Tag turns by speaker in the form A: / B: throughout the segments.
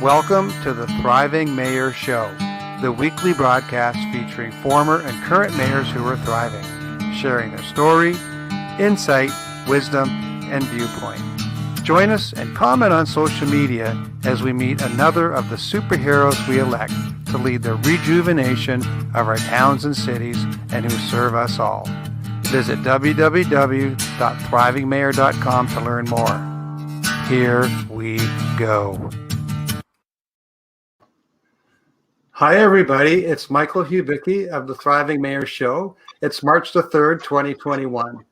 A: Welcome to the Thriving Mayor Show, the weekly broadcast featuring former and current mayors who are thriving, sharing their story, insight, wisdom, and viewpoint. Join us and comment on social media as we meet another of the superheroes we elect to lead the rejuvenation of our towns and cities and who serve us all. Visit www.thrivingmayor.com to learn more. Here we go. Hi, everybody. It's Michael Hubicki of the Thriving Mayor Show. It's March the 3rd, 2021.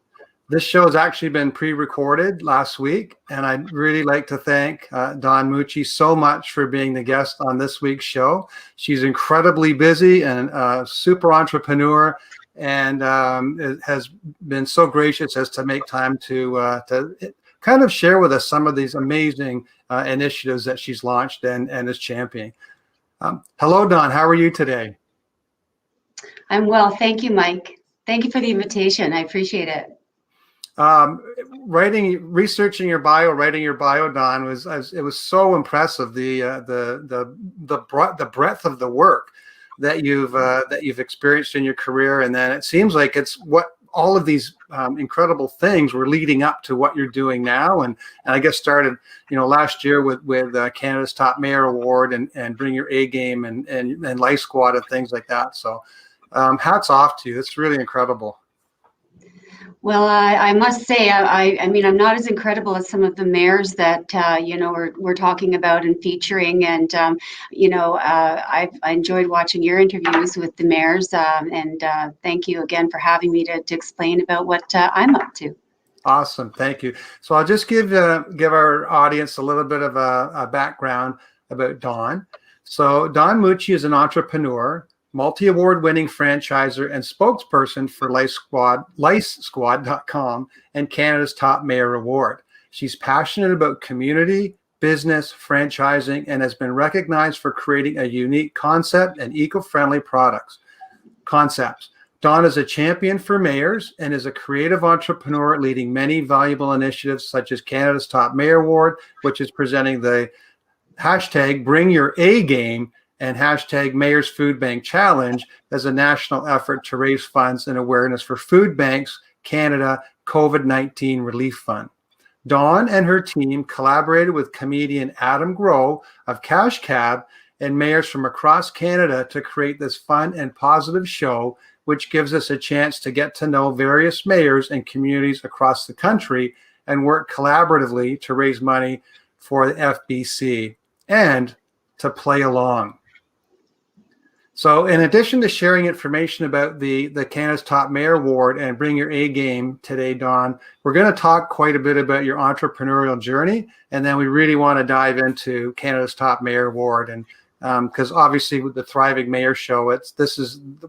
A: This show has actually been pre-recorded last week, and I'd really like to thank Dawn Mucci so much for being the guest on this week's show. She's incredibly busy and a super entrepreneur, and has been so gracious as to make time to kind of share with us some of these amazing initiatives that she's launched and is championing. Hello, Dawn. How are you today?
B: I'm well. Thank you, Mike. Thank you for the invitation. I appreciate it.
A: Researching your bio, writing your bio, Dawn, it was so impressive. The breadth of the work that you've experienced in your career, and then it seems like it's what all of these incredible things were leading up to what you're doing now, and I guess started last year with Canada's Top Mayor Award and Bring Your A Game and Lice Squad and things like that. So hats off to you. It's really incredible.
B: Well, I must say, I mean, I'm not as incredible as some of the mayors that we're talking about and featuring, and I enjoyed watching your interviews with the mayors, and thank you again for having me to explain about what I'm up to.
A: Awesome, thank you. So I'll just give our audience a little bit of a background about Dawn. So Dawn Mucci is an entrepreneur, multi-award-winning franchisor and spokesperson for Lice Squad, licesquad.com, and Canada's Top Mayor Award. She's passionate about community, business, franchising, and has been recognized for creating a unique concept and eco-friendly concepts. Dawn is a champion for mayors and is a creative entrepreneur leading many valuable initiatives such as Canada's Top Mayor Award, which is presenting the hashtag Bring Your A Game and hashtag Mayor's Food Bank Challenge as a national effort to raise funds and awareness for Food Banks Canada COVID-19 Relief Fund. Dawn and her team collaborated with comedian Adam Growe of Cash Cab and mayors from across Canada to create this fun and positive show, which gives us a chance to get to know various mayors and communities across the country and work collaboratively to raise money for the FBC and to play along. So in addition to sharing information about the Canada's Top Mayor Award and Bring Your A Game today, Dawn, we're going to talk quite a bit about your entrepreneurial journey, and then we really want to dive into Canada's Top Mayor Award, and because obviously with the Thriving Mayor Show,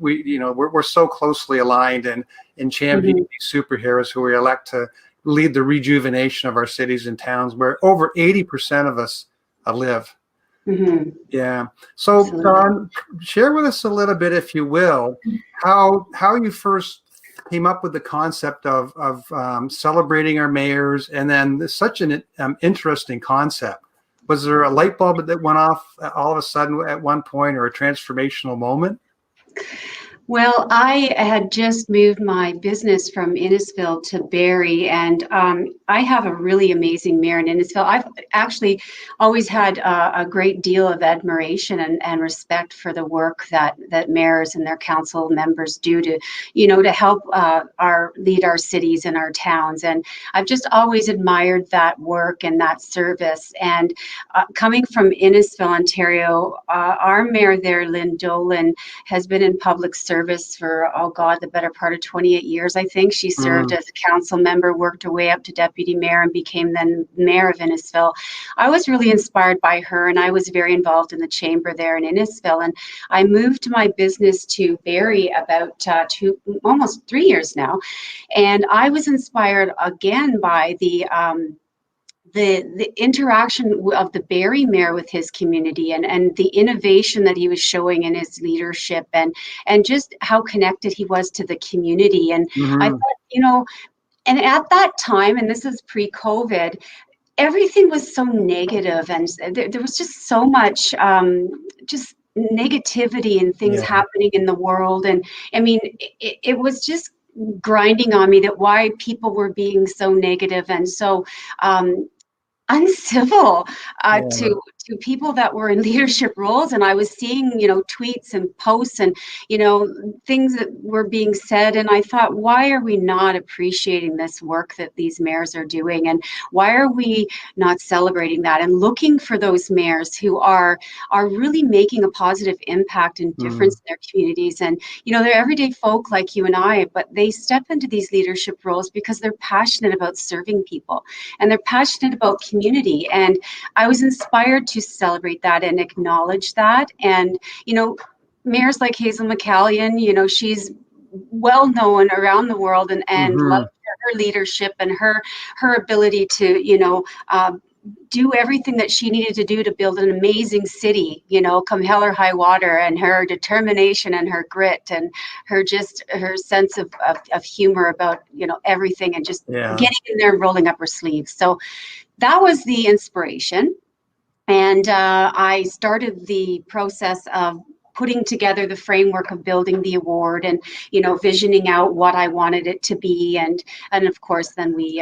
A: we're so closely aligned in championing these superheroes who we elect to lead the rejuvenation of our cities and towns, where over 80% of us live. Mm-hmm. Yeah. So, Dawn, share with us a little bit, if you will, how you first came up with the concept of celebrating our mayors, and then such an interesting concept. Was there a light bulb that went off all of a sudden at one point, or a transformational moment?
B: Well, I had just moved my business from Innisfil to Barrie, and I have a really amazing mayor in Innisfil. I've actually always had a great deal of admiration and respect for the work that mayors and their council members do to help lead our cities and our towns. And I've just always admired that work and that service. And coming from Innisfil, Ontario, our mayor there, Lynn Dolan, has been in public service for, the better part of 28 years, I think. She served as a council member, worked her way up to deputy mayor, and became then mayor of Innisfil. I was really inspired by her, and I was very involved in the chamber there in Innisfil. And I moved my business to Barrie about almost 3 years now. And I was inspired again by the interaction of the Barrie mayor with his community, and the innovation that he was showing in his leadership, and just how connected he was to the community. And I thought, and at that time, and this is pre-COVID, everything was so negative, and there was just so much just negativity and things
A: Yeah.
B: happening in the world. And I mean, it was just grinding on me that why people were being so negative and so uncivil
A: Yeah.
B: to people that were in leadership roles. And I was seeing, tweets and posts and, things that were being said. And I thought, why are we not appreciating this work that these mayors are doing? And why are we not celebrating that and looking for those mayors who are really making a positive impact and difference in their communities? And, they're everyday folk like you and I, but they step into these leadership roles because they're passionate about serving people and they're passionate about community. And I was inspired to celebrate that and acknowledge that. And, mayors like Hazel McCallion, she's well known around the world and loved her leadership and her ability to, do everything that she needed to do to build an amazing city, come hell or high water, and her determination and her grit and her sense of humor about, everything, and just getting in there and rolling up her sleeves. So that was the inspiration. And I started the process of putting together the framework of building the award and, visioning out what I wanted it to be. And of course, then we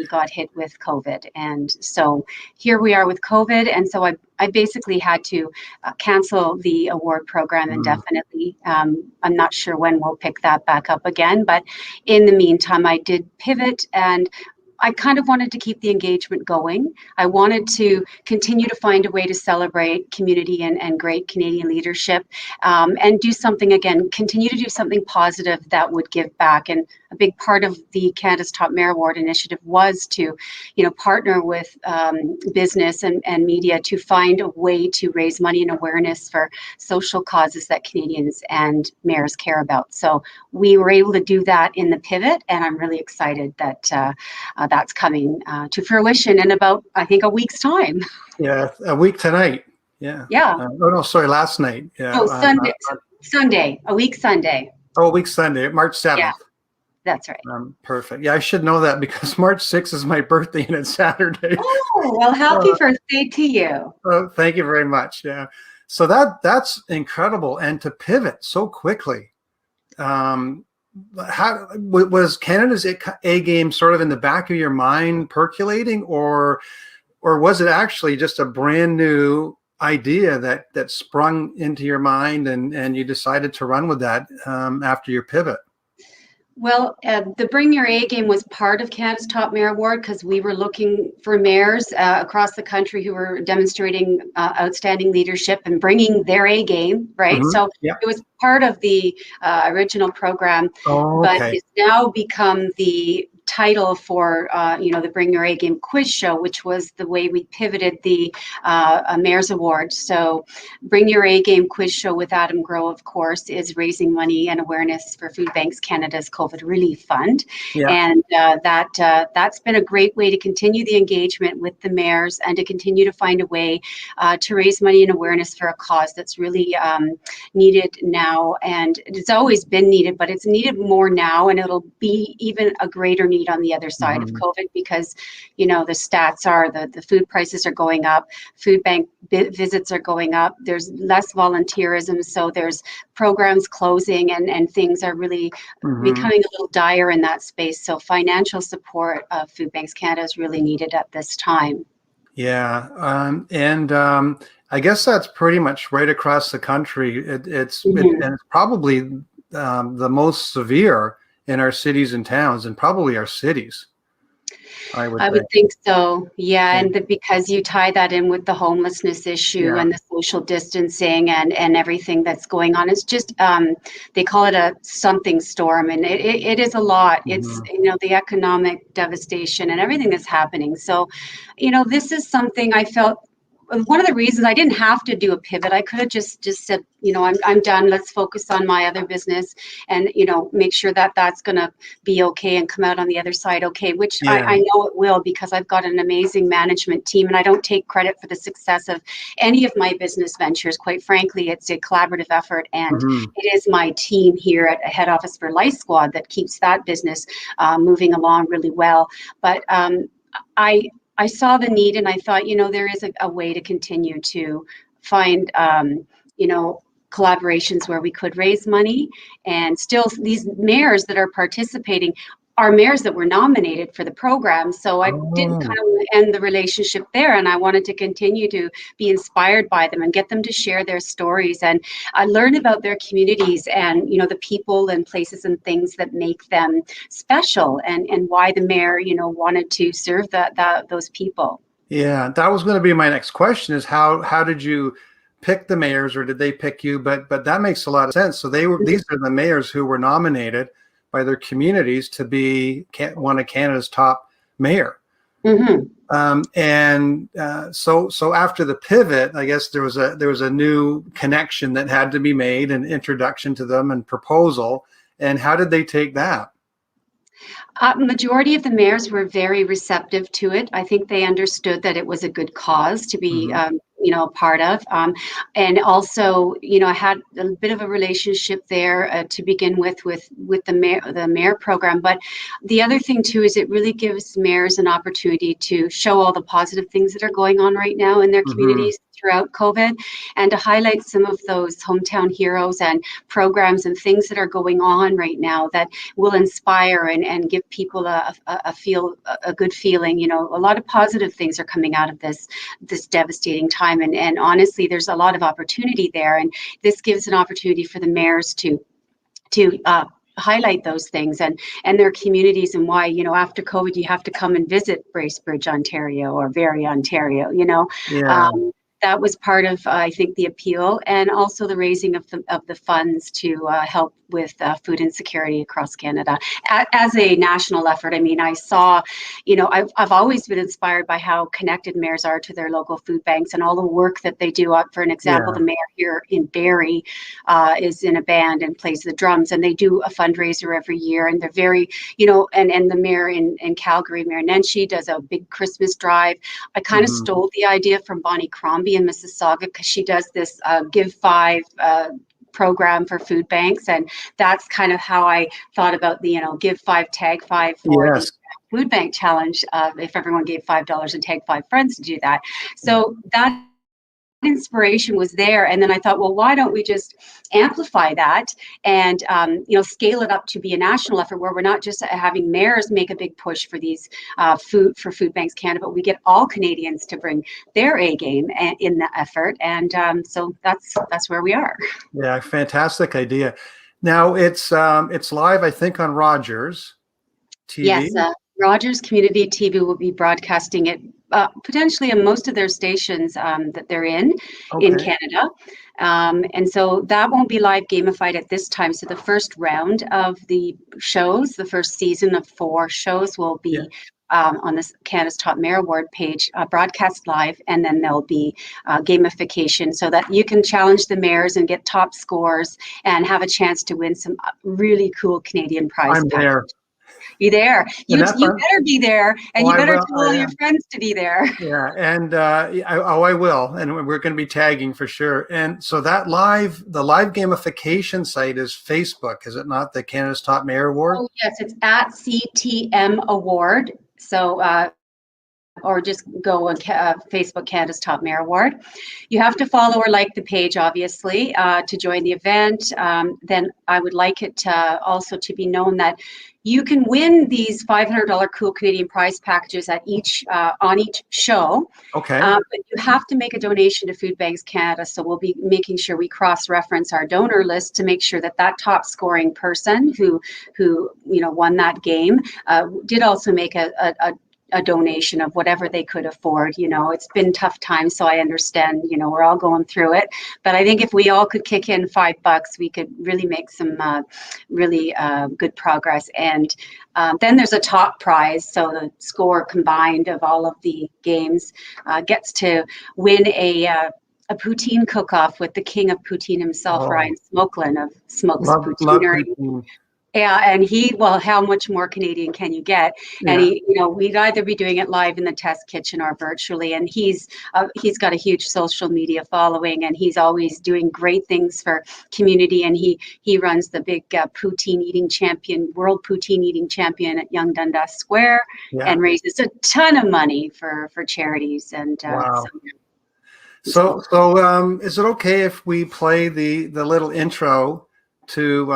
B: got hit with COVID. And so here we are with COVID. And so I basically had to cancel the award program indefinitely. I'm not sure when we'll pick that back up again, but in the meantime, I did pivot, and I kind of wanted to keep the engagement going. I wanted to continue to find a way to celebrate community and great Canadian leadership, and do something, again, continue to do something positive that would give back. And a big part of the Canada's Top Mayor Award initiative was to, partner with business and media to find a way to raise money and awareness for social causes that Canadians and mayors care about. So we were able to do that in the pivot, and I'm really excited that that's coming to fruition in about, I think, a week's time.
A: Yeah, a week tonight. Yeah.
B: Yeah.
A: Oh no, sorry, last night. Yeah.
B: Oh, Sunday, a week Sunday.
A: Oh, a week Sunday, March 7th.
B: Yeah, that's right.
A: Perfect. Yeah, I should know that because March 6th is my birthday and it's Saturday.
B: Oh, well, happy birthday to you.
A: Oh, thank you very much. Yeah. So that's incredible. And to pivot so quickly. How was Canada's A game sort of in the back of your mind percolating, or was it actually just a brand new idea that sprung into your mind and you decided to run with that after your pivot?
B: Well, the Bring Your A Game was part of Canada's Top Mayor Award because we were looking for mayors across the country who were demonstrating outstanding leadership and bringing their A game, right? So it was part of the original program, but it's now become the title for the Bring Your A Game quiz show, which was the way we pivoted the Mayor's Award. So Bring Your A Game quiz show with Adam Growe, of course, is raising money and awareness for Food Banks Canada's COVID Relief Fund. And that's been a great way to continue the engagement with the mayors and to continue to find a way to raise money and awareness for a cause that's really needed now. And it's always been needed, but it's needed more now, and it'll be even a greater need on the other side of COVID because, the stats are the food prices are going up, food bank visits are going up, there's less volunteerism, so there's programs closing and things are really becoming a little dire in that space. So financial support of Food Banks Canada is really needed at this time.
A: Yeah. I guess that's pretty much right across the country. It's probably the most severe in our cities and towns, and probably our cities. I would
B: think so. Yeah. And because you tie that in with the homelessness issue and the social distancing and everything that's going on, it's just, they call it a something storm, and it is a lot. It's, the economic devastation and everything that's happening. So, this is something I felt, one of the reasons I didn't have to do a pivot. I could have just said, I'm done. Let's focus on my other business and, make sure that that's going to be okay and come out on the other side okay, which I know it will, because I've got an amazing management team, and I don't take credit for the success of any of my business ventures. Quite frankly, it's a collaborative effort, and it is my team here at head office for Lice Squad that keeps that business moving along really well. But I saw the need, and I thought, there is a way to continue to find, collaborations where we could raise money, and still these mayors that are participating are mayors that were nominated for the program. So I didn't kind
A: Oh,
B: of end the relationship there, and I wanted to continue to be inspired by them and get them to share their stories and learn about their communities and the people and places and things that make them special, and why the mayor wanted to serve those people.
A: yeah. That was going to be my next question: is how did you pick the mayors, or did they pick you? But that makes a lot of sense. So these are the mayors who were nominated by their communities to be one of Canada's top mayor.
B: Mm-hmm.
A: So after the pivot, I guess there was a new connection that had to be made, an introduction to them and proposal. And how did they take that?
B: Majority of the mayors were very receptive to it. I think they understood that it was a good cause to be,
A: Mm-hmm.
B: a part of. And also, I had a bit of a relationship there to begin with the mayor program. But the other thing too is it really gives mayors an opportunity to show all the positive things that are going on right now in their
A: Mm-hmm.
B: communities throughout COVID, and to highlight some of those hometown heroes and programs and things that are going on right now that will inspire and give people a good feeling. A lot of positive things are coming out of this devastating time, and honestly, there's a lot of opportunity there, and this gives an opportunity for the mayors to highlight those things and their communities, and why after COVID you have to come and visit Bracebridge, Ontario, or Barrie, Ontario.
A: Yeah.
B: Um, that was part of, I think, the appeal, and also the raising of the funds to help with food insecurity across Canada as a national effort. I mean, I saw, I've always been inspired by how connected mayors are to their local food banks and all the work that they do. For an example,
A: Yeah.
B: the mayor here in Barrie is in a band and plays the drums, and they do a fundraiser every year, and they're very, and the mayor in Calgary, Mayor Nenshi, does a big Christmas drive. I kind of
A: Mm-hmm.
B: stole the idea from Bonnie Crombie in Mississauga, because she does this Give Five program for food banks, and that's kind of how I thought about the Give Five, Tag Five for the
A: Yes.
B: food bank challenge. If everyone gave $5 and tag 5 friends to do that, so that inspiration was there. And then I thought, well, why don't we just amplify that and scale it up to be a national effort, where we're not just having mayors make a big push for these food banks Canada, but we get all Canadians to bring their A game in the effort. And so that's where we are.
A: Yeah. Fantastic idea. Now it's live, I think, on Rogers
B: Yes,
A: TV.
B: Rogers Community TV will be broadcasting it potentially on most of their stations that they're in
A: Okay.
B: Canada. And so that won't be live gamified at this time. So the first round of the shows, the first season of 4 shows, will
A: Yeah.
B: be on this Canada's Top Mayor Award page, broadcast live, and then there'll be gamification so that you can challenge the mayors and get top scores and have a chance to win some really cool Canadian prize
A: I'm
B: packs.
A: there.
B: You there?
A: And
B: You
A: that's
B: better be there, and
A: Oh,
B: you
A: I
B: better
A: will.
B: tell all your friends to be there.
A: Yeah, and I will, and we're going to be tagging for sure. And so the live gamification site is Facebook, is it not? The Canada's Top Mayor Award.
B: Oh yes, it's at CTM Award. So or just go on Facebook, Canada's Top Mayor Award. You have to follow or like the page, obviously, to join the event. Then I would like it also to be known that you can win these $500 cool Canadian prize packages at on each show.
A: Okay.
B: But you have to make a donation to Food Banks Canada. So we'll be making sure we cross-reference our donor list to make sure that top scoring person who won that game did also make a donation of whatever they could afford. It's been tough times, so I understand, we're all going through it. But I think if we all could kick in $5, we could really make some really good progress. And then there's a top prize. So the score combined of all of the games gets to win a poutine cook-off with the king of poutine himself,
A: Oh,
B: Ryan Smokelin of Smokes
A: love
B: Poutineery.
A: poutine.
B: Yeah, and how much more Canadian can you get? And
A: Yeah.
B: we'd either be doing it live in the test kitchen or virtually. And he's got a huge social media following, and he's always doing great things for community. And he runs the big world poutine eating champion at Young Dundas Square,
A: Yeah.
B: and raises a ton of money for charities. And
A: Wow. So is it okay if we play the little intro to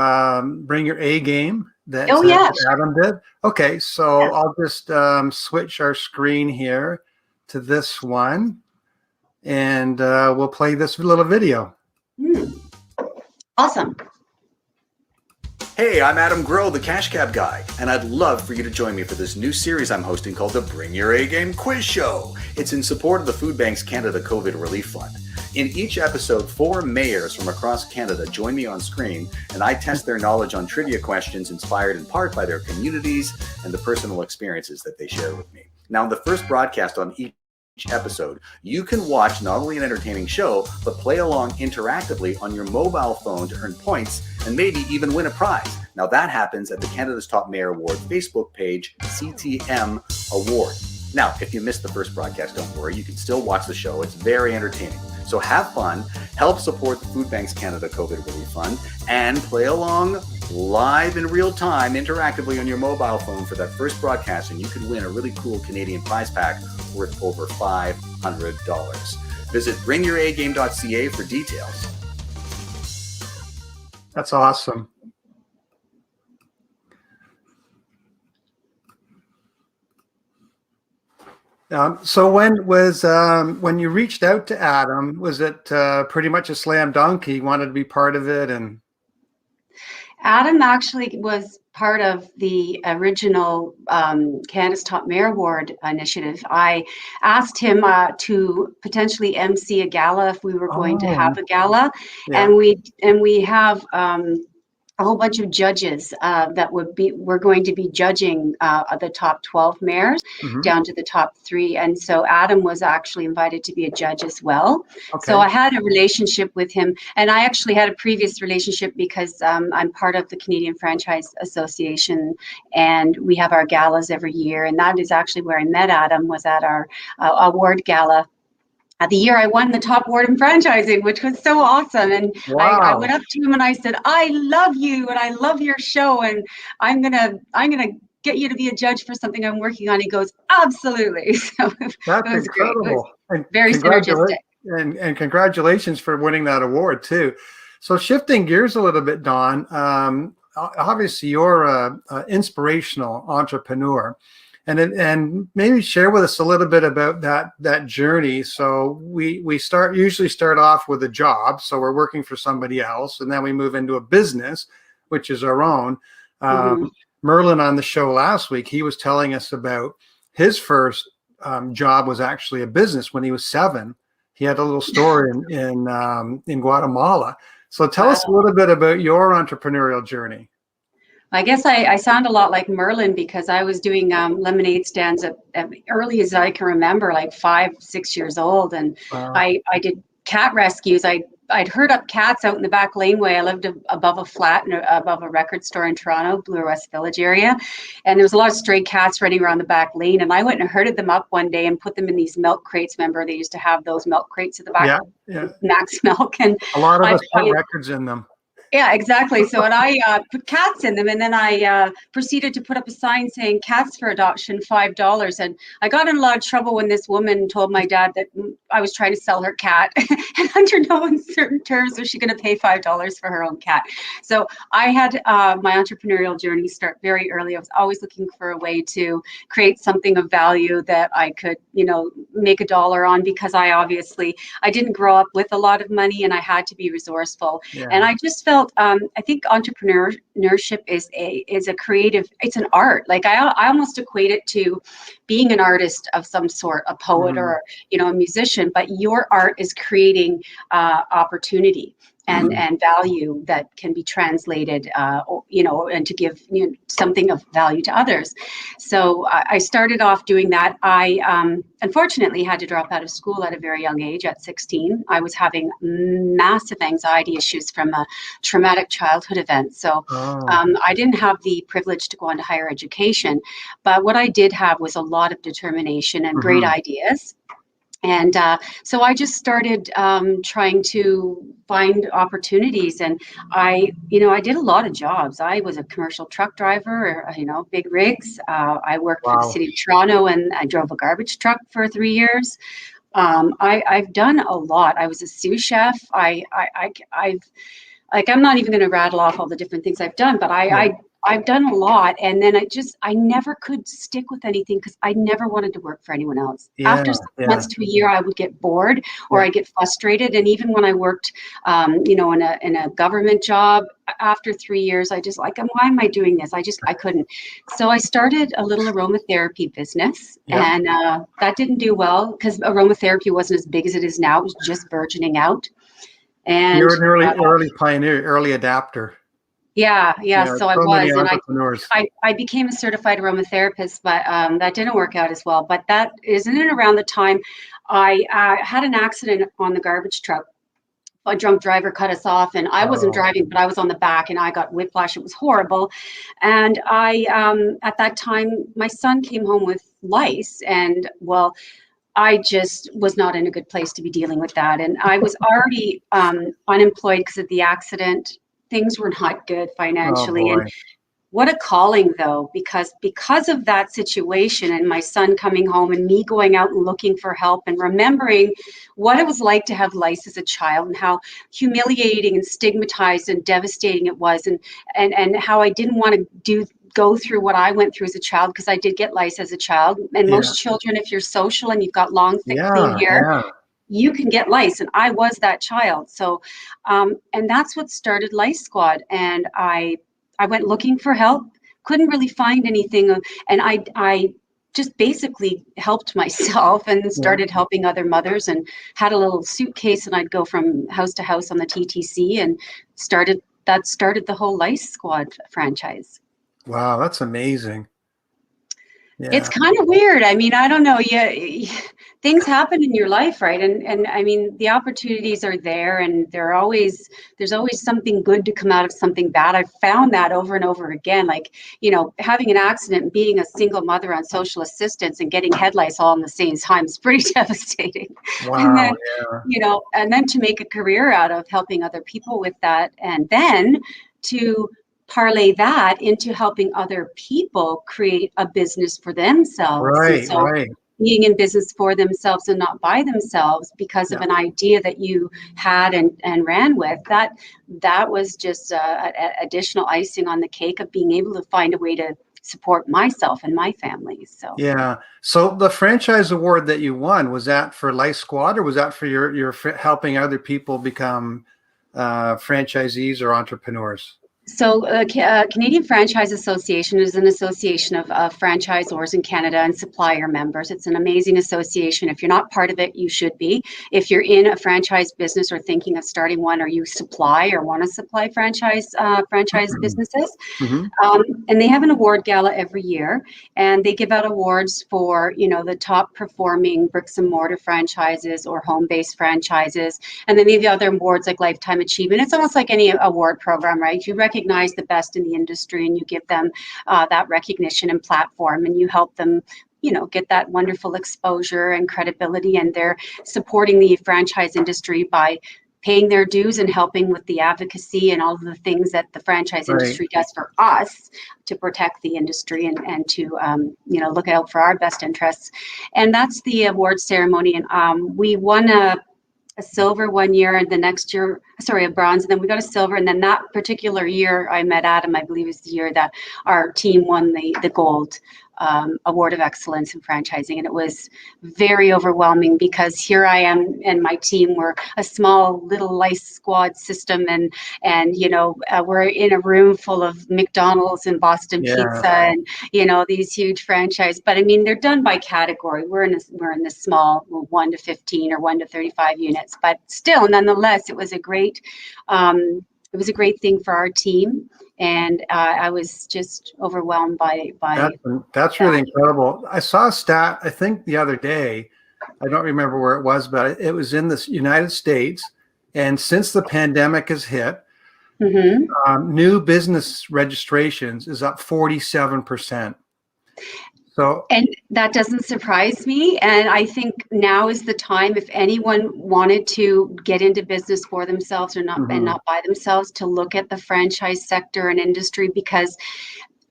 A: Bring Your A Game that
B: yeah,
A: Adam did? Okay, so I'll just switch our screen here to this one, and we'll play this little video.
B: Awesome.
C: Hey, I'm Adam Growe, the Cash Cab Guy, and I'd love for you to join me for this new series I'm hosting called the Bring Your A Game Quiz Show. It's in support of the Food Bank's Canada COVID Relief Fund. In each episode, 4 mayors from across Canada join me on screen, and I test their knowledge on trivia questions inspired in part by their communities and the personal experiences that they share with me. Now, in the first broadcast on each episode, you can watch not only an entertaining show, but play along interactively on your mobile phone to earn points and maybe even win a prize. Now that happens at the Canada's Top Mayor Award Facebook page, CTM Award. Now, if you missed the first broadcast, don't worry, you can still watch the show. It's very entertaining. So have fun, help support the Food Bank's Canada COVID Relief Fund, and play along live in real time, interactively on your mobile phone for that first broadcast, and you could win a really cool Canadian prize pack worth over $500. Visit bringyouragame.ca for details.
A: That's awesome. So when you reached out to Adam, was it pretty much a slam dunk? He wanted to be part of it, and
B: Adam actually was part of the original Canada's Top Mayor Award initiative. I asked him to potentially MC a gala if we were going to have a gala, and we have a whole bunch of judges that we're going to be judging the top 12 mayors down to the top 3. And so Adam was actually invited to be a judge as well. Okay. So I had a relationship with him, and I actually had a previous relationship because I'm part of the Canadian Franchise Association, and we have our galas every year. And that is actually where I met Adam, was at our award gala. The year I won the top award in franchising, which was so awesome. And wow. I went up to him and I said, I love you and I love your show, and I'm gonna get you to be a judge for something I'm working on. He goes, absolutely. So
A: that's incredible.
B: And very synergistic.
A: And congratulations for winning that award too. So shifting gears a little bit, Dawn, obviously you're an inspirational entrepreneur. And maybe share with us a little bit about that journey. So we usually start off with a job, so we're working for somebody else, and then we move into a business, which is our own. Merlin on the show last week, he was telling us about his first job was actually a business when he was 7. He had a little store in Guatemala. So tell us a little bit about your entrepreneurial journey.
B: I guess I sound a lot like Merlin because I was doing lemonade stands at early as I can remember, like 5, 6 years old. And wow. I did cat rescues. I'd herd up cats out in the back laneway. I lived above a flat and above a record store in Toronto, Bloor West Village area. And there was a lot of stray cats running around the back lane. And I went and herded them up one day and put them in these milk crates. Remember, they used to have those milk crates at the back, Max Milk. And
A: a lot of us put records in them.
B: Yeah, exactly. So, and I put cats in them, and then I proceeded to put up a sign saying cats for adoption, $5. And I got in a lot of trouble when this woman told my dad that I was trying to sell her cat. And under no uncertain terms was she going to pay $5 for her own cat. So I had my entrepreneurial journey start very early. I was always looking for a way to create something of value that I could, make a dollar on, because I didn't grow up with a lot of money, and I had to be resourceful. Yeah. And I just felt I think entrepreneurship is a creative, it's an art. Like I almost equate it to being an artist of some sort, a poet or a musician, but your art is creating opportunity. and value that can be translated, and to give something of value to others. So I started off doing that. I unfortunately had to drop out of school at a very young age, at 16. I was having massive anxiety issues from a traumatic childhood event. So I didn't have the privilege to go on to higher education, but what I did have was a lot of determination and great ideas. And so I just started trying to find opportunities, and I did a lot of jobs. I was a commercial truck driver, big rigs. I worked for the city of Toronto, and I drove a garbage truck for 3 years. I've done a lot. I was a sous chef. I'm not even going to rattle off all the different things I've done, but I've done a lot, and then I never could stick with anything because I never wanted to work for anyone else. After 6 months to a year, I would get bored or I'd get frustrated. And even when I worked, in a government job, after 3 years, I just why am I doing this? I couldn't. So I started a little aromatherapy business, and that didn't do well because aromatherapy wasn't as big as it is now. It was just burgeoning out. And
A: you're an early pioneer, early adapter.
B: Yeah. So I was, and I became a certified aromatherapist, but that didn't work out as well. But that isn't it around the time I had an accident on the garbage truck. A drunk driver cut us off, and I wasn't driving, but I was on the back, and I got whiplash. It was horrible. And I, at that time, my son came home with lice, and I just was not in a good place to be dealing with that. And I was already unemployed because of the accident. Things were not good financially. And what a calling, though, because of that situation and my son coming home and me going out and looking for help and remembering what it was like to have lice as a child and how humiliating and stigmatized and devastating it was, and how I didn't want to go through what I went through as a child, because I did get lice as a child. And most children, if you're social and you've got long, thick, clean hair, you can get lice, and I was that child. So, and that's what started Lice Squad. And I went looking for help, couldn't really find anything, and I just basically helped myself and started helping other mothers, and had a little suitcase, and I'd go from house to house on the TTC, and started the whole Lice Squad franchise.
A: Wow, that's amazing. Yeah.
B: It's kind of weird. I mean, I don't know. Things happen in your life, right? And I mean, the opportunities are there, and there's always something good to come out of something bad. I've found that over and over again. Like, having an accident and being a single mother on social assistance and getting head lice all in the same time is pretty devastating.
A: Wow.
B: And then to make a career out of helping other people with that, and then to parlay that into helping other people create a business for themselves.
A: Right.
B: Being in business for themselves and not by themselves because of an idea that you had and ran with, that was just additional icing on the cake of being able to find a way to support myself and my family.
A: So the franchise award that you won, was that for Lice Squad, or was that for your helping other people become franchisees or entrepreneurs?
B: So Canadian Franchise Association is an association of franchisors in Canada and supplier members. It's an amazing association. If you're not part of it, you should be. If you're in a franchise business or thinking of starting one, or you supply or want to supply franchise businesses, and they have an award gala every year, and they give out awards for the top performing bricks and mortar franchises or home-based franchises, and then they have other awards like Lifetime Achievement. It's almost like any award program, right? You recognize the best in the industry, and you give them that recognition and platform, and you help them get that wonderful exposure and credibility, and they're supporting the franchise industry by paying their dues and helping with the advocacy and all of the things that the franchise industry does for us to protect the industry and to look out for our best interests. And that's the award ceremony. And we won a silver one year, and the next year, a bronze, and then we got a silver. And then that particular year I met Adam, I believe is the year that our team won the gold award of excellence in franchising, and it was very overwhelming because here I am and my team were a small little Lice Squad system, and we're in a room full of McDonald's and Boston Pizza and these huge franchise. But I mean, they're done by category. We're in this small 1 to 15 or 1 to 35 units, but still, nonetheless, it was a great thing for our team. And I was just overwhelmed by
A: that's really incredible. I saw a stat, I think the other day, I don't remember where it was, but it was in the United States. And since the pandemic has hit, new business registrations is up 47%. And
B: that doesn't surprise me. And I think now is the time, if anyone wanted to get into business for themselves or not, and not by themselves, to look at the franchise sector and industry, because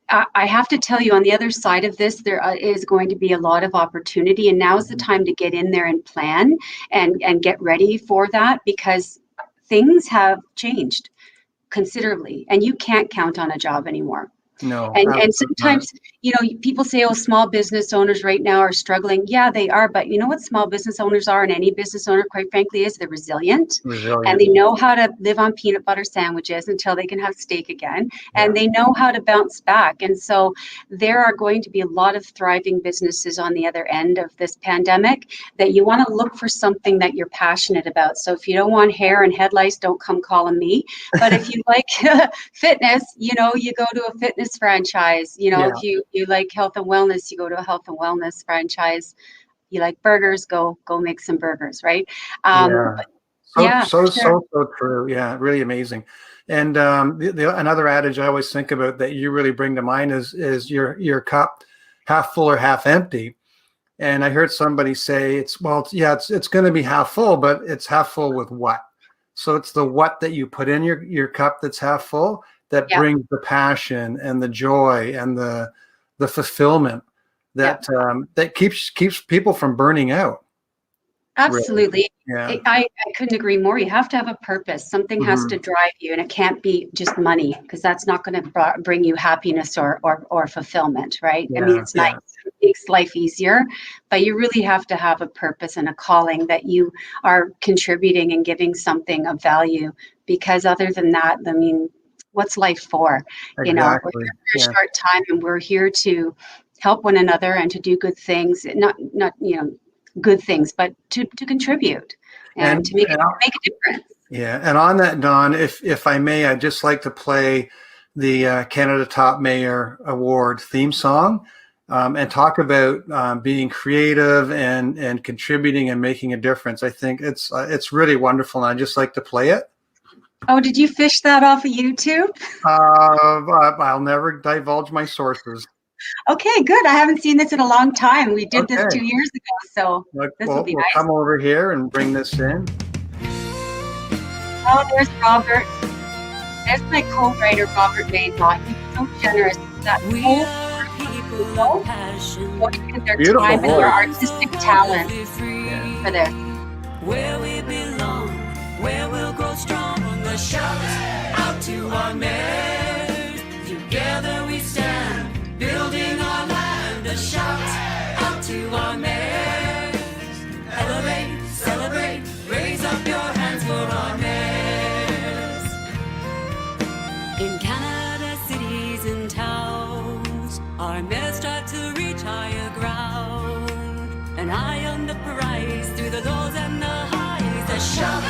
B: I have to tell you, on the other side of this, there is going to be a lot of opportunity. And now is the time to get in there and plan and get ready for that, because things have changed considerably and you can't count on a job anymore.
A: No.
B: And sometimes, people say, oh, small business owners right now are struggling. Yeah, they are. But you know what small business owners are, and any business owner, quite frankly, is they're resilient. And they know how to live on peanut butter sandwiches until they can have steak again. And they know how to bounce back. And so there are going to be a lot of thriving businesses on the other end of this pandemic that you want to look for something that you're passionate about. So if you don't want hair and head lice, don't come calling me. But if you like fitness, you go to a fitness franchise. If you like health and wellness, you go to a health and wellness franchise. You like burgers, go make some burgers, right?
A: So true. Yeah, really amazing. And another adage I always think about that you really bring to mind is your cup half full or half empty. And I heard somebody say it's going to be half full, but it's half full with what? So it's the what that you put in your cup that's half full that brings the passion and the joy and the fulfillment that that keeps people from burning out.
B: Absolutely.
A: Really. Yeah.
B: I couldn't agree more. You have to have a purpose. Something has to drive you, and it can't be just money, because that's not going to bring you happiness or fulfillment, right? I mean, it's nice. It makes life easier, but you really have to have a purpose and a calling that you are contributing and giving something of value, because other than that, I mean, what's life for?
A: Exactly.
B: We're here for a short time, and we're here to help one another and to do good things, not good things, but to contribute and to make a difference.
A: Yeah. And on that, Dawn, if I may, I'd just like to play the Canada Top Mayor Award theme song and talk about being creative and contributing and making a difference. I think it's really wonderful, and I'd just like to play it.
B: Oh, did you fish that off of YouTube?
A: I'll never divulge my sources.
B: Okay, good. I haven't seen this in a long time. We did this 2 years ago, so this will be nice.
A: We'll come over here and bring this in.
B: Oh, there's Robert. There's my co-writer, Robert Maynard. He's so generous. That whole people, their
A: beautiful
B: time
A: voice.
B: And their artistic talent for this.
D: Where we belong, where we'll grow strong. The shout out to our mayors. Together we stand, building our land. A shout out to our mayors. Elevate, celebrate, raise up your hands for our mayors. In Canada, cities and towns, our mayors strive to reach higher ground. And high on the prize, through the lows and the highs. A shout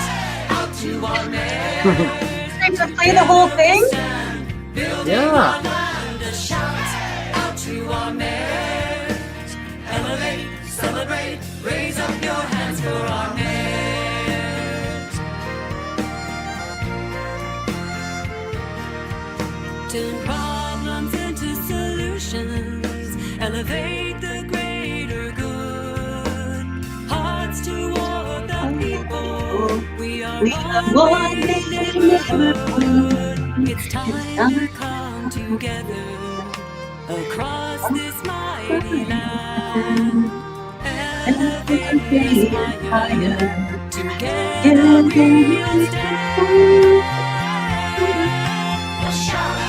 D: out to our mayors.
B: Time to play the whole thing?
A: Yeah.
D: Out to our mayors. Elevate, celebrate, raise up your hands for our mayors. Turn problems into solutions. Elevate the greater good. Hearts toward the people. We are one neighborhood. It's time to come together across this mighty land. Elevate higher. Together we will stand. A shout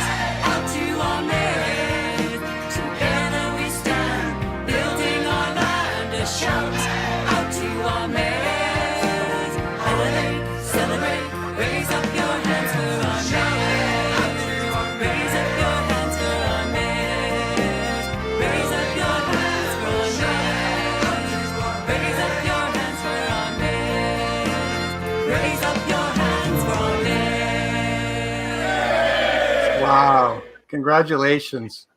D: out to our mayors. Together we stand.
A: Wow. Congratulations.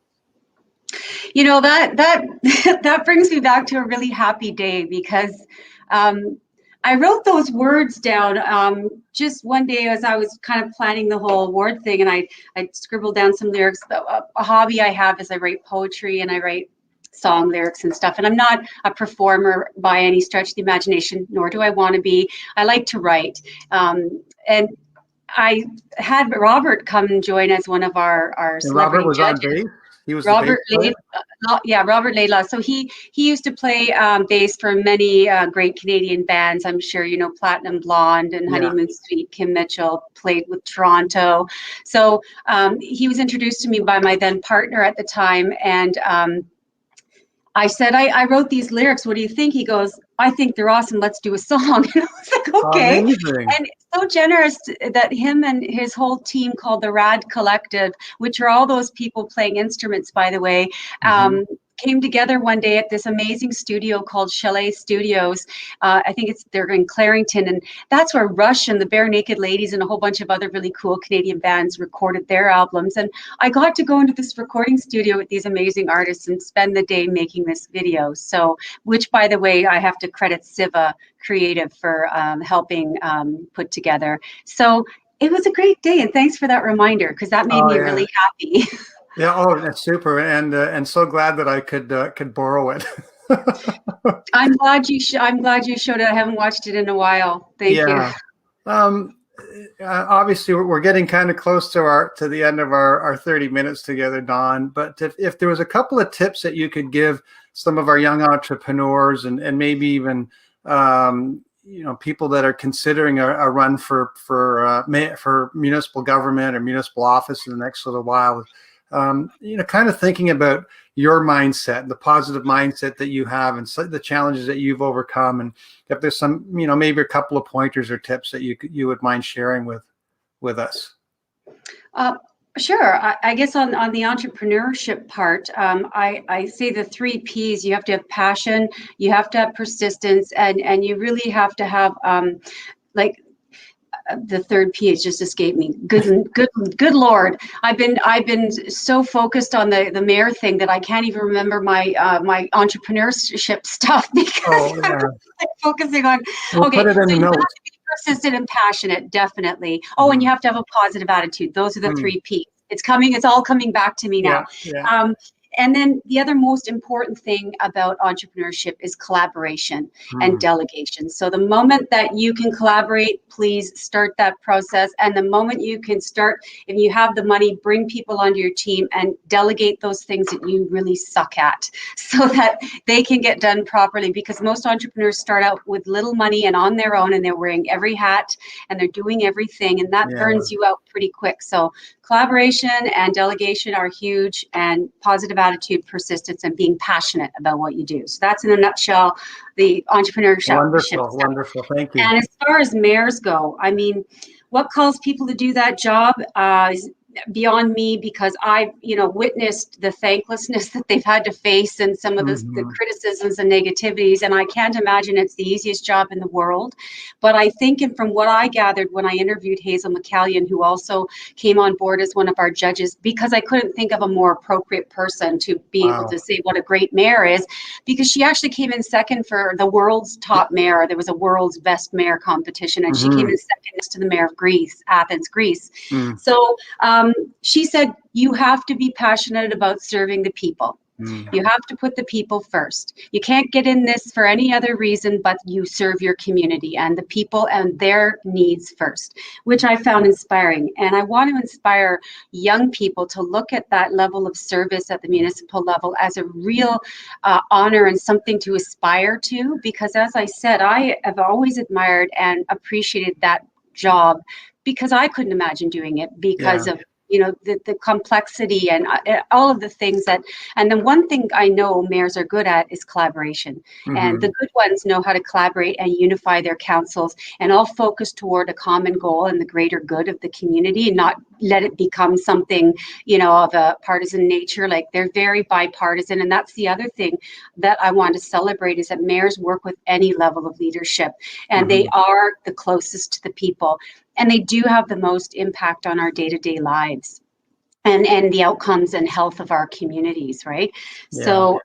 B: You know, that that brings me back to a really happy day because I wrote those words down just one day as I was kind of planning the whole award thing, and I scribbled down some lyrics. A hobby I have is I write poetry and I write song lyrics and stuff, and I'm not a performer by any stretch of the imagination, nor do I want to be. I like to write, and I had Robert come and join as one of our
A: And Robert
B: celebrity
A: was on
B: judges.
A: base. He was
B: Robert
A: the bass player?
B: yeah, Robert Laidlaw. So he used to play bass for many great Canadian bands. I'm sure you know Platinum Blonde and
A: Yeah.
B: Honeymoon Suite. Kim Mitchell played with Toronto. So he was introduced to me by my then partner at the time, and I said, I wrote these lyrics. What do you think? He goes, I think they're awesome. Let's do a song. And I was like, okay.
A: Amazing.
B: And so generous that him and his whole team called the Rad Collective, which are all those people playing instruments, by the way, came together one day at this amazing studio called Chalet Studios. I think they're in Clarington, and that's where Rush and the Bare Naked Ladies and a whole bunch of other really cool Canadian bands recorded their albums. And I got to go into this recording studio with these amazing artists and spend the day making this video. So, which by the way, I have to credit Siva Creative for helping put together. So it was a great day, and thanks for that reminder, because that made me really happy.
A: Yeah. Oh, that's super. And so glad that I could borrow it.
B: I'm glad you showed it. I haven't watched it in a while. Thank you.
A: Obviously we're getting kind of close to the end of our 30 minutes together, Dawn, but if there was a couple of tips that you could give some of our young entrepreneurs and maybe even people that are considering a run for municipal government or municipal office in the next little while, kind of thinking about your mindset, the positive mindset that you have, and the challenges that you've overcome, and if there's some, maybe a couple of pointers or tips that you would mind sharing with us.
B: Sure. I guess on the entrepreneurship part, I say the 3 Ps. You have to have passion, you have to have persistence, and you really have to have the 3rd P has just escaped me. Good Lord. I've been so focused on the mayor thing that I can't even remember my entrepreneurship stuff because I'm really focusing on.
A: We'll put it in the notes.
B: You have to be persistent and passionate, definitely. Oh, and you have to have a positive attitude. Those are the 3 Ps. It's all coming back to me now.
A: Yeah.
B: And then the other most important thing about entrepreneurship is collaboration and delegation. So the moment that you can collaborate, please start that process. And the moment you can start, if you have the money, bring people onto your team and delegate those things that you really suck at so that they can get done properly. Because most entrepreneurs start out with little money and on their own, and they're wearing every hat and they're doing everything, and that burns you out pretty quick. So collaboration and delegation are huge, and positive attitude, persistence, and being passionate about what you do. So that's in a nutshell the entrepreneurship.
A: Wonderful. Thank you.
B: And as far as mayors go, I mean, what calls people to do that job is beyond me, because I, witnessed the thanklessness that they've had to face and some of the criticisms and negativities. And I can't imagine it's the easiest job in the world. But I think, and from what I gathered when I interviewed Hazel McCallion, who also came on board as one of our judges, because I couldn't think of a more appropriate person to be able to say what a great mayor is, because she actually came in second for the world's top mayor. There was a world's best mayor competition, and she came in second next to the mayor of Greece, Athens, Greece. So she said, you have to be passionate about serving the people. You have to put the people first. You can't get in this for any other reason, but you serve your community and the people and their needs first, which I found inspiring. And I want to inspire young people to look at that level of service at the municipal level as a real honor and something to aspire to, because as I said, I have always admired and appreciated that job, because I couldn't imagine doing it because of the complexity and all of the things and the one thing I know mayors are good at is collaboration. And the good ones know how to collaborate and unify their councils and all focus toward a common goal and the greater good of the community, and not let it become something, of a partisan nature. Like, they're very bipartisan. And that's the other thing that I want to celebrate, is that mayors work with any level of leadership, and they are the closest to the people. And they do have the most impact on our day-to-day lives. and the outcomes and health of our communities, right?
A: Yeah.
B: So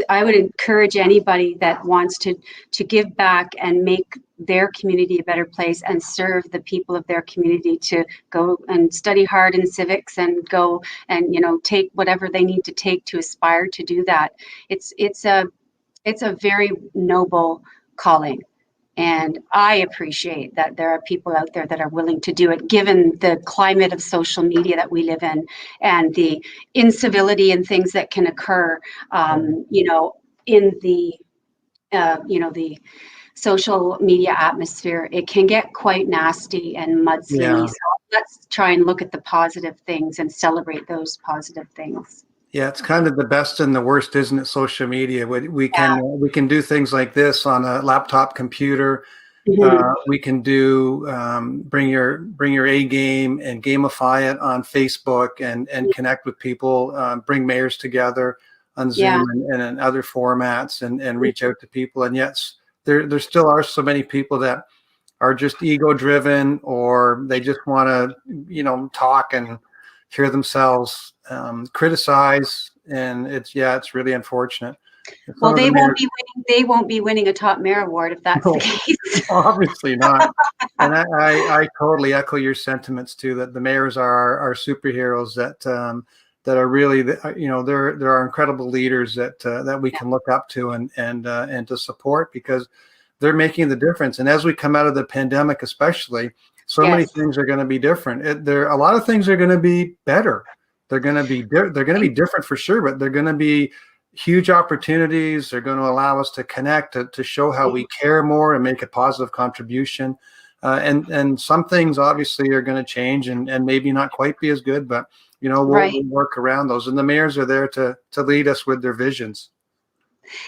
B: I would encourage anybody that wants to give back and make their community a better place and serve the people of their community to go and study hard in civics and go and take whatever they need to take to aspire to do that. It's a very noble calling. And I appreciate that there are people out there that are willing to do it, given the climate of social media that we live in and the incivility and things that can occur, in the, the social media atmosphere. It can get quite nasty and mudslinggy.
A: Yeah.
B: So let's try and look at the positive things and celebrate those positive things.
A: Yeah, it's kind of the best and the worst, isn't it? Social media. We can do things like this on a laptop computer.
B: Mhm.
A: We can do bring your A game and gamify it on Facebook and connect with people. Bring mayors together on Zoom and in other formats and reach out to people. And yes, there still are so many people that are just ego driven, or they just want to talk and hear themselves criticize, and it's really unfortunate.
B: Well, they won't be winning a top mayor award if that's the case.
A: Obviously not. And I totally echo your sentiments too, that the mayors are our superheroes, that are really there are incredible leaders that we can look up to and to support, because they're making the difference. And as we come out of the pandemic, especially, so many things are going to be different. A lot of things are going to be better. They're going to be different for sure, but they're going to be huge opportunities. They're going to allow us to connect, to show how we care more and make a positive contribution. And some things obviously are going to change and maybe not quite be as good, but we'll work around those. And the mayors are there to lead us with their visions.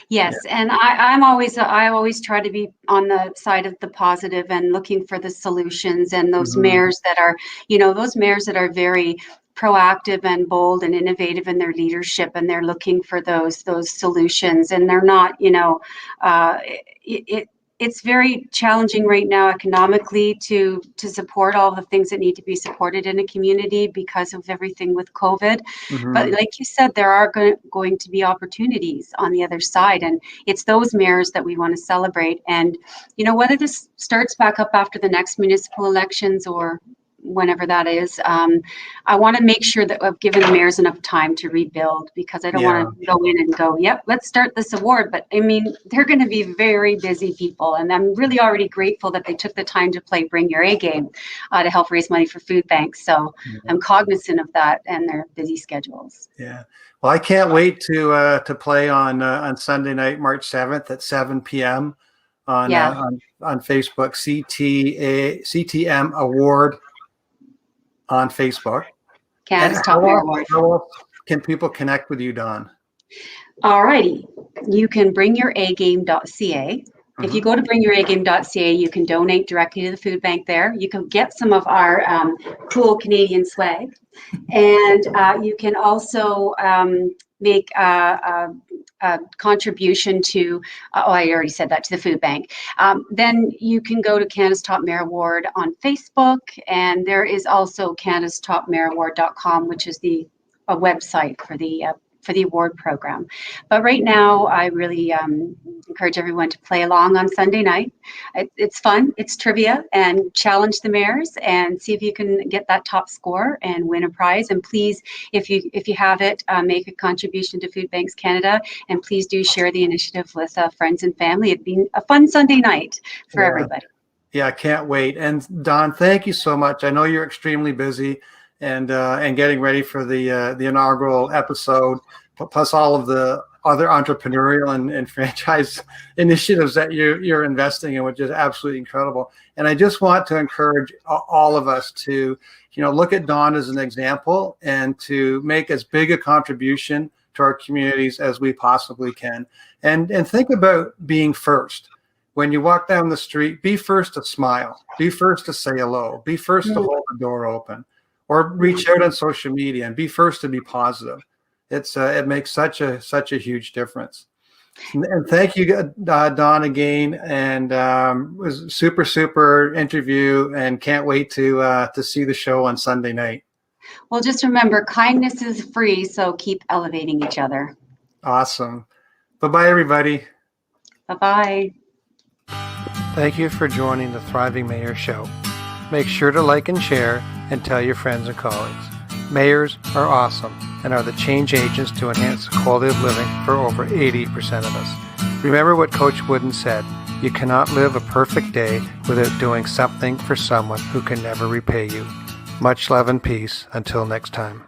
B: Yes, and I always try to be on the side of the positive and looking for the solutions, and those mayors that are very proactive and bold and innovative in their leadership, and they're looking for those solutions, and they're not it's very challenging right now economically to support all the things that need to be supported in a community because of everything with COVID. But like you said, there are going to be opportunities on the other side, and it's those mayors that we want to celebrate. And whether this starts back up after the next municipal elections or whenever that is, I want to make sure that I've given the mayors enough time to rebuild, because I don't want to go in and go, yep, let's start this award. But I mean, they're going to be very busy people, and I'm really already grateful that they took the time to play Bring Your A Game to help raise money for food banks. So I'm cognizant of that and their busy schedules. Yeah.
A: Well, I can't wait to play on Sunday night, March 7th at 7 p.m. on Facebook, CTM Award on Facebook.
B: Canada's Top Mayor Award.
A: How else can people connect with you, Dawn?
B: All righty. You can bringyouragame.ca. If you go to bringyouragame.ca, you can donate directly to the food bank there. You can get some of our cool Canadian swag. And you can also make a contribution to, I already said that, to the food bank. Then you can go to Canada's Top Mayor Award on Facebook, and there is also canadastopmayoraward.com, which is a website for the award program. But right now, I really encourage everyone to play along on Sunday night. It's fun, it's trivia, and challenge the mayors and see if you can get that top score and win a prize. And please, if you have it, make a contribution to Food Banks Canada, and please do share the initiative with friends and family. It'd be a fun Sunday night for everybody.
A: Yeah, I can't wait. And Dawn, thank you so much. I know you're extremely busy and getting ready for the inaugural episode, plus all of the other entrepreneurial and franchise initiatives that you're investing in, which is absolutely incredible. And I just want to encourage all of us to, look at Dawn as an example and to make as big a contribution to our communities as we possibly can. And think about being first. When you walk down the street, be first to smile, be first to say hello, be first to hold the door open, or reach out on social media and be first to be positive. It makes such a huge difference. And thank you, Dawn, again. And it was a super interview, and can't wait to see the show on Sunday night.
B: Well, just remember, kindness is free, so keep elevating each other.
A: Awesome. Bye-bye, everybody.
B: Bye-bye.
A: Thank you for joining the Thriving Mayor Show. Make sure to like and share and tell your friends and colleagues. Mayors are awesome and are the change agents to enhance the quality of living for over 80% of us. Remember what Coach Wooden said, you cannot live a perfect day without doing something for someone who can never repay you. Much love and peace. Until next time.